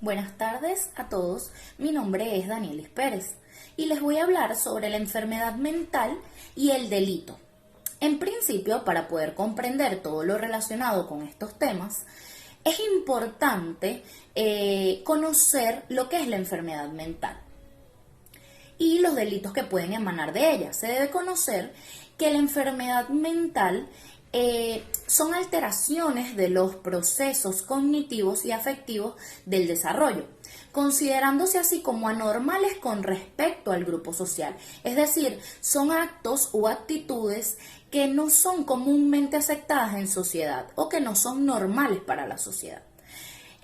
Buenas tardes a todos, mi nombre es Danielis Pérez y les voy a hablar sobre la enfermedad mental y el delito. En principio, para poder comprender todo lo relacionado con estos temas, es importante conocer lo que es la enfermedad mental y los delitos que pueden emanar de ella. Se debe conocer que la enfermedad mental son alteraciones de los procesos cognitivos y afectivos del desarrollo, considerándose así como anormales con respecto al grupo social. Es decir, son actos o actitudes que no son comúnmente aceptadas en sociedad o que no son normales para la sociedad.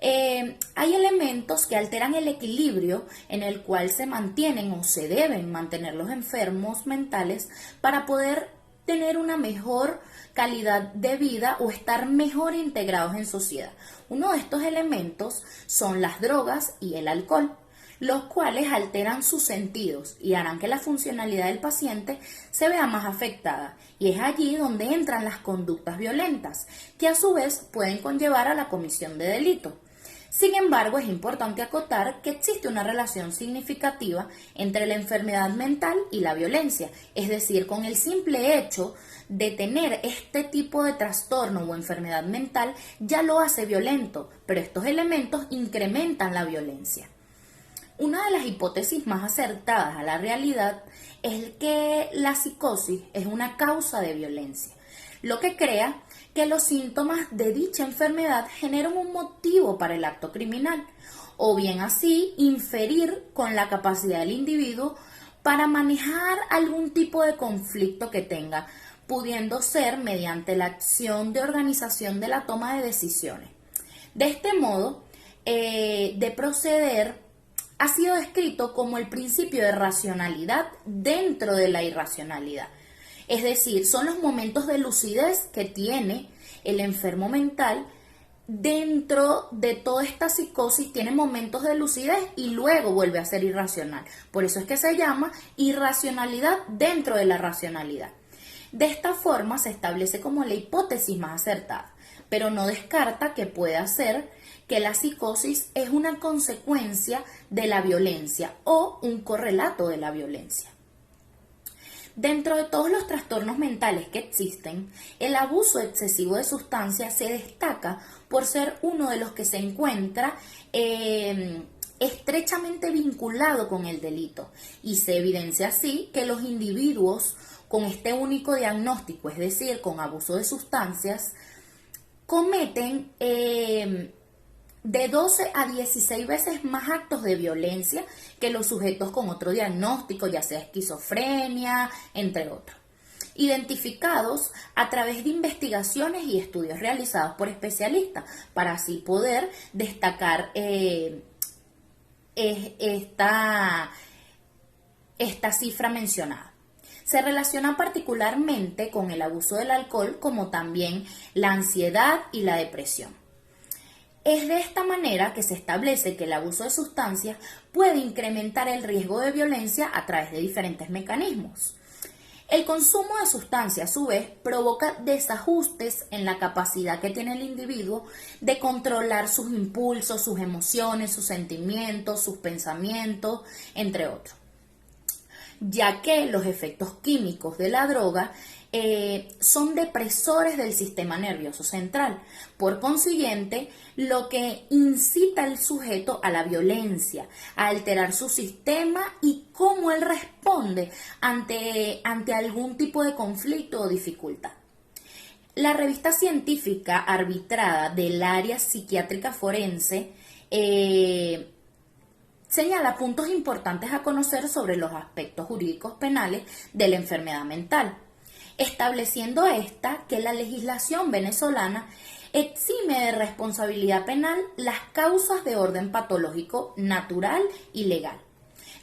Hay elementos que alteran el equilibrio en el cual se mantienen o se deben mantener los enfermos mentales para poder tener una mejor calidad de vida o estar mejor integrados en sociedad. Uno de estos elementos son las drogas y el alcohol, los cuales alteran sus sentidos y harán que la funcionalidad del paciente se vea más afectada. Y es allí donde entran las conductas violentas, que a su vez pueden conllevar a la comisión de delito. Sin embargo, es importante acotar que existe una relación significativa entre la enfermedad mental y la violencia, es decir, con el simple hecho de tener este tipo de trastorno o enfermedad mental ya lo hace violento, pero estos elementos incrementan la violencia. Una de las hipótesis más acertadas a la realidad es que la psicosis es una causa de violencia, lo que crea que los síntomas de dicha enfermedad generan un motivo para el acto criminal, o bien así inferir con la capacidad del individuo para manejar algún tipo de conflicto que tenga, pudiendo ser mediante la acción de organización de la toma de decisiones. De este modo, de proceder ha sido descrito como el principio de racionalidad dentro de la irracionalidad. Es decir, son los momentos de lucidez que tiene el enfermo mental. Dentro de toda esta psicosis tiene momentos de lucidez y luego vuelve a ser irracional. Por eso es que se llama irracionalidad dentro de la racionalidad. De esta forma se establece como la hipótesis más acertada, pero no descarta que pueda ser que la psicosis es una consecuencia de la violencia o un correlato de la violencia. Dentro de todos los trastornos mentales que existen, el abuso excesivo de sustancias se destaca por ser uno de los que se encuentra estrechamente vinculado con el delito, y se evidencia así que los individuos con este único diagnóstico, es decir, con abuso de sustancias, cometen de 12 a 16 veces más actos de violencia que los sujetos con otro diagnóstico, ya sea esquizofrenia, entre otros, identificados a través de investigaciones y estudios realizados por especialistas, para así poder destacar esta cifra mencionada. Se relaciona particularmente con el abuso del alcohol, como también la ansiedad y la depresión. Es de esta manera que se establece que el abuso de sustancias puede incrementar el riesgo de violencia a través de diferentes mecanismos. El consumo de sustancias, a su vez, provoca desajustes en la capacidad que tiene el individuo de controlar sus impulsos, sus emociones, sus sentimientos, sus pensamientos, entre otros, ya que los efectos químicos de la droga son depresores del sistema nervioso central. Por consiguiente, lo que incita al sujeto a la violencia, a alterar su sistema y cómo él responde ante algún tipo de conflicto o dificultad. La revista científica arbitrada del área psiquiátrica forense señala puntos importantes a conocer sobre los aspectos jurídicos penales de la enfermedad mental, estableciendo que la legislación venezolana exime de responsabilidad penal las causas de orden patológico natural y legal.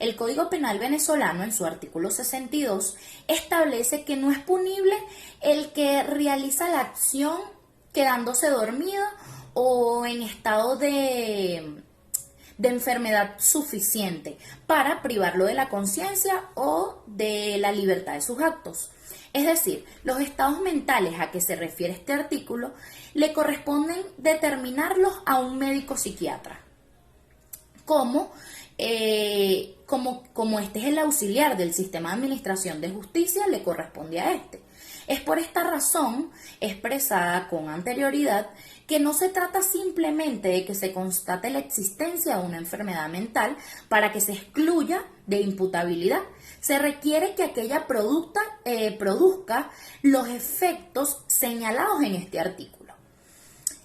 El Código Penal venezolano, en su artículo 62, establece que no es punible el que realiza la acción quedándose dormido o en estado de enfermedad suficiente para privarlo de la conciencia o de la libertad de sus actos. Es decir, los estados mentales a que se refiere este artículo le corresponden determinarlos a un médico psiquiatra. como este es el auxiliar del sistema de administración de justicia, le corresponde a este. Es por esta razón, expresada con anterioridad, que no se trata simplemente de que se constate la existencia de una enfermedad mental para que se excluya de imputabilidad. Se requiere que aquella produzca los efectos señalados en este artículo.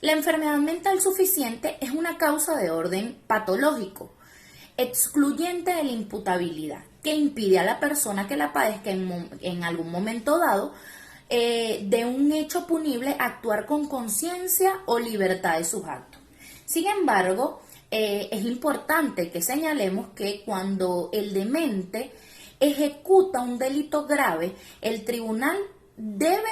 La enfermedad mental suficiente es una causa de orden patológico, excluyente de la imputabilidad, que impide a la persona que la padezca en algún momento dado de un hecho punible actuar con conciencia o libertad de sus actos. Sin embargo, es importante que señalemos que cuando el demente ejecuta un delito grave, el tribunal debe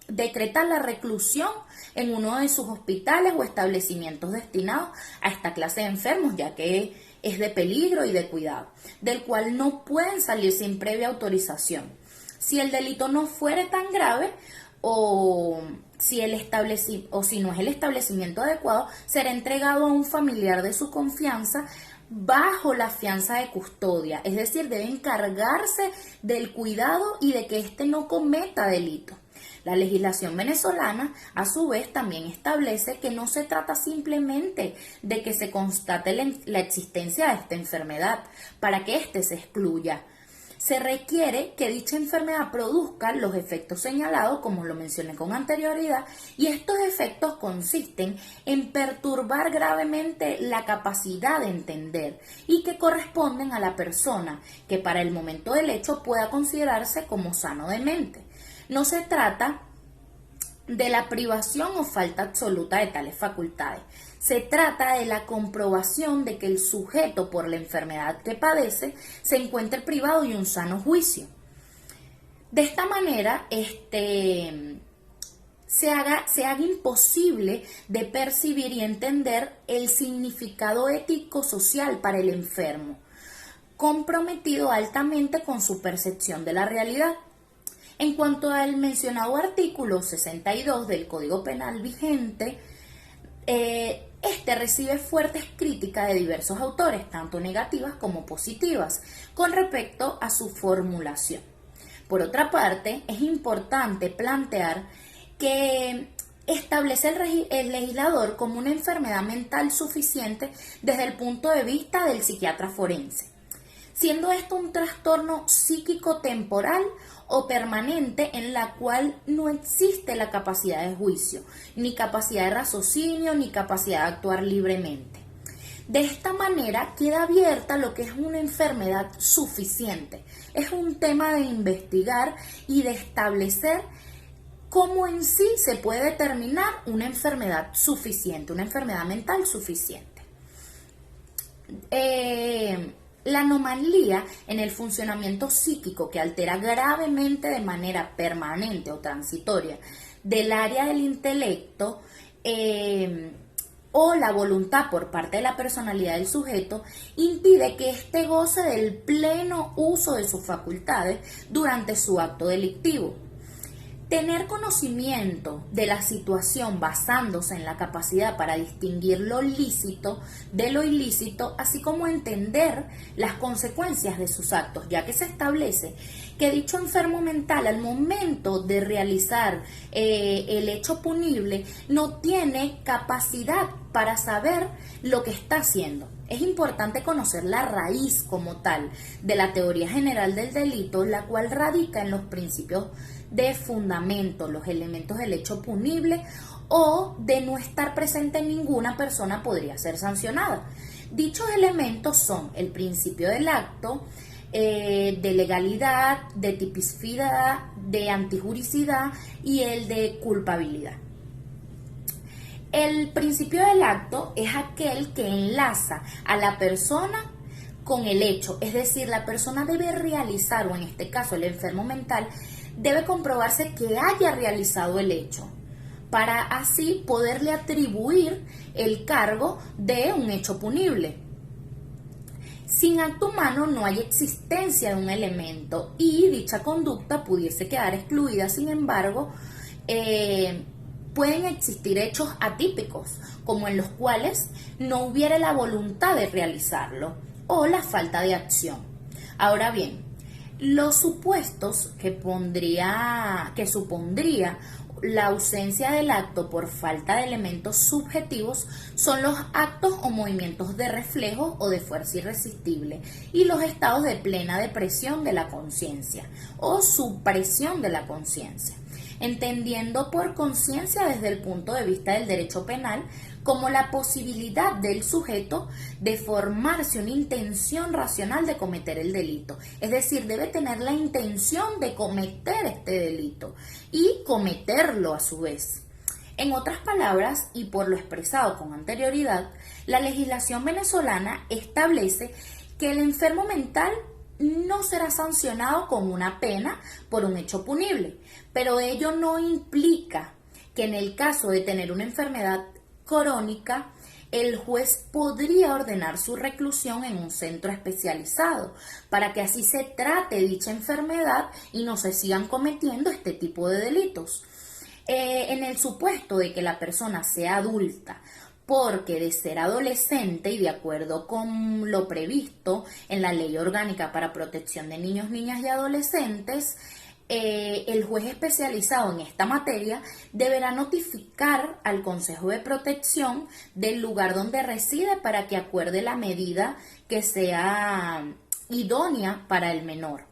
decretar la reclusión en uno de sus hospitales o establecimientos destinados a esta clase de enfermos, ya que es de peligro y de cuidado, del cual no pueden salir sin previa autorización. Si el delito no fuere tan grave o si no es el establecimiento adecuado, será entregado a un familiar de su confianza bajo la fianza de custodia, es decir, debe encargarse del cuidado y de que éste no cometa delito. La legislación venezolana, a su vez, también establece que no se trata simplemente de que se constate la existencia de esta enfermedad para que éste se excluya. Se requiere que dicha enfermedad produzca los efectos señalados, como lo mencioné con anterioridad, y estos efectos consisten en perturbar gravemente la capacidad de entender y que corresponden a la persona que para el momento del hecho pueda considerarse como sano de mente. No se trata de la privación o falta absoluta de tales facultades. Se trata de la comprobación de que el sujeto, por la enfermedad que padece, se encuentre privado de un sano juicio. De esta manera, se haga imposible de percibir y entender el significado ético-social para el enfermo, comprometido altamente con su percepción de la realidad. En cuanto al mencionado artículo 62 del Código Penal vigente, este recibe fuertes críticas de diversos autores, tanto negativas como positivas, con respecto a su formulación. Por otra parte, es importante plantear que establece el legislador como una enfermedad mental suficiente desde el punto de vista del psiquiatra forense, siendo esto un trastorno psíquico temporal o permanente en la cual no existe la capacidad de juicio, ni capacidad de raciocinio, ni capacidad de actuar libremente. De esta manera queda abierta lo que es una enfermedad suficiente. Es un tema de investigar y de establecer cómo en sí se puede determinar una enfermedad suficiente, una enfermedad mental suficiente. La anomalía en el funcionamiento psíquico que altera gravemente de manera permanente o transitoria del área del intelecto o la voluntad por parte de la personalidad del sujeto impide que éste goce del pleno uso de sus facultades durante su acto delictivo. Tener conocimiento de la situación basándose en la capacidad para distinguir lo lícito de lo ilícito, así como entender las consecuencias de sus actos, ya que se establece que dicho enfermo mental al momento de realizar el hecho punible no tiene capacidad para saber lo que está haciendo. Es importante conocer la raíz como tal de la teoría general del delito, la cual radica en los principios de fundamento, los elementos del hecho punible o de no estar presente en ninguna persona podría ser sancionada. Dichos elementos son el principio del acto, de legalidad, de tipicidad, de antijuricidad y el de culpabilidad. El principio del acto es aquel que enlaza a la persona con el hecho, es decir, la persona debe realizar, o en este caso el enfermo mental, debe comprobarse que haya realizado el hecho, para así poderle atribuir el cargo de un hecho punible. Sin acto humano no hay existencia de un elemento y dicha conducta pudiese quedar excluida, sin embargo, pueden existir hechos atípicos, como en los cuales no hubiera la voluntad de realizarlo o la falta de acción. Ahora bien, los supuestos que supondría la ausencia del acto por falta de elementos subjetivos son los actos o movimientos de reflejo o de fuerza irresistible y los estados de plena depresión de la conciencia o supresión de la conciencia, entendiendo por conciencia desde el punto de vista del derecho penal como la posibilidad del sujeto de formarse una intención racional de cometer el delito. Es decir, debe tener la intención de cometer este delito y cometerlo a su vez. En otras palabras, y por lo expresado con anterioridad, la legislación venezolana establece que el enfermo mental no será sancionado con una pena por un hecho punible, pero ello no implica que en el caso de tener una enfermedad crónica, el juez podría ordenar su reclusión en un centro especializado para que así se trate dicha enfermedad y no se sigan cometiendo este tipo de delitos. En el supuesto de que la persona sea adulta, porque de ser adolescente y de acuerdo con lo previsto en la Ley Orgánica para Protección de Niños, Niñas y Adolescentes, el juez especializado en esta materia deberá notificar al Consejo de Protección del lugar donde reside para que acuerde la medida que sea idónea para el menor.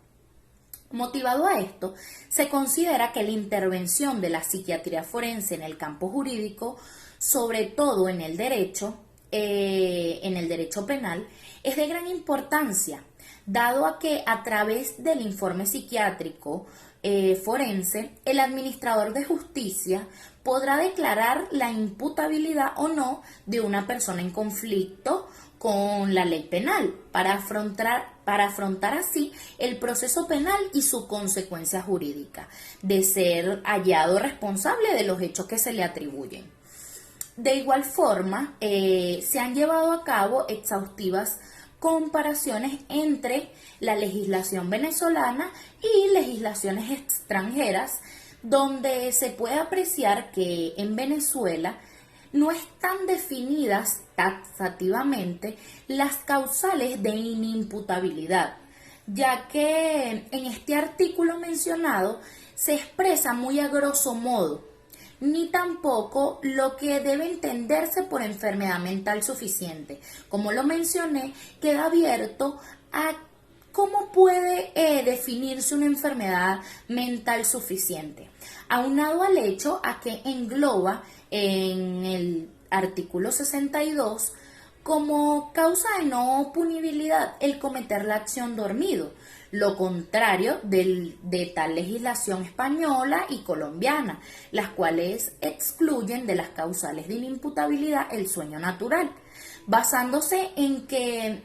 Motivado a esto, se considera que la intervención de la psiquiatría forense en el campo jurídico, sobre todo en el derecho penal, es de gran importancia, dado a que a través del informe psiquiátrico forense, el administrador de justicia podrá declarar la imputabilidad o no de una persona en conflicto con la ley penal para afrontar así el proceso penal y su consecuencia jurídica, de ser hallado responsable de los hechos que se le atribuyen. De igual forma, se han llevado a cabo exhaustivas comparaciones entre la legislación venezolana y legislaciones extranjeras, donde se puede apreciar que en Venezuela no están definidas taxativamente las causales de inimputabilidad, ya que en este artículo mencionado se expresa muy a grosso modo, ni tampoco lo que debe entenderse por enfermedad mental suficiente. Como lo mencioné, queda abierto a cómo puede definirse una enfermedad mental suficiente, aunado al hecho a que engloba en el artículo 62 como causa de no punibilidad el cometer la acción dormido, lo contrario de tal legislación española y colombiana, las cuales excluyen de las causales de inimputabilidad el sueño natural, basándose en que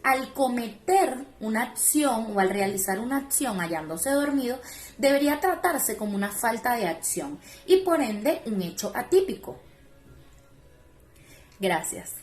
al cometer una acción o al realizar una acción hallándose dormido, debería tratarse como una falta de acción y por ende un hecho atípico. Gracias.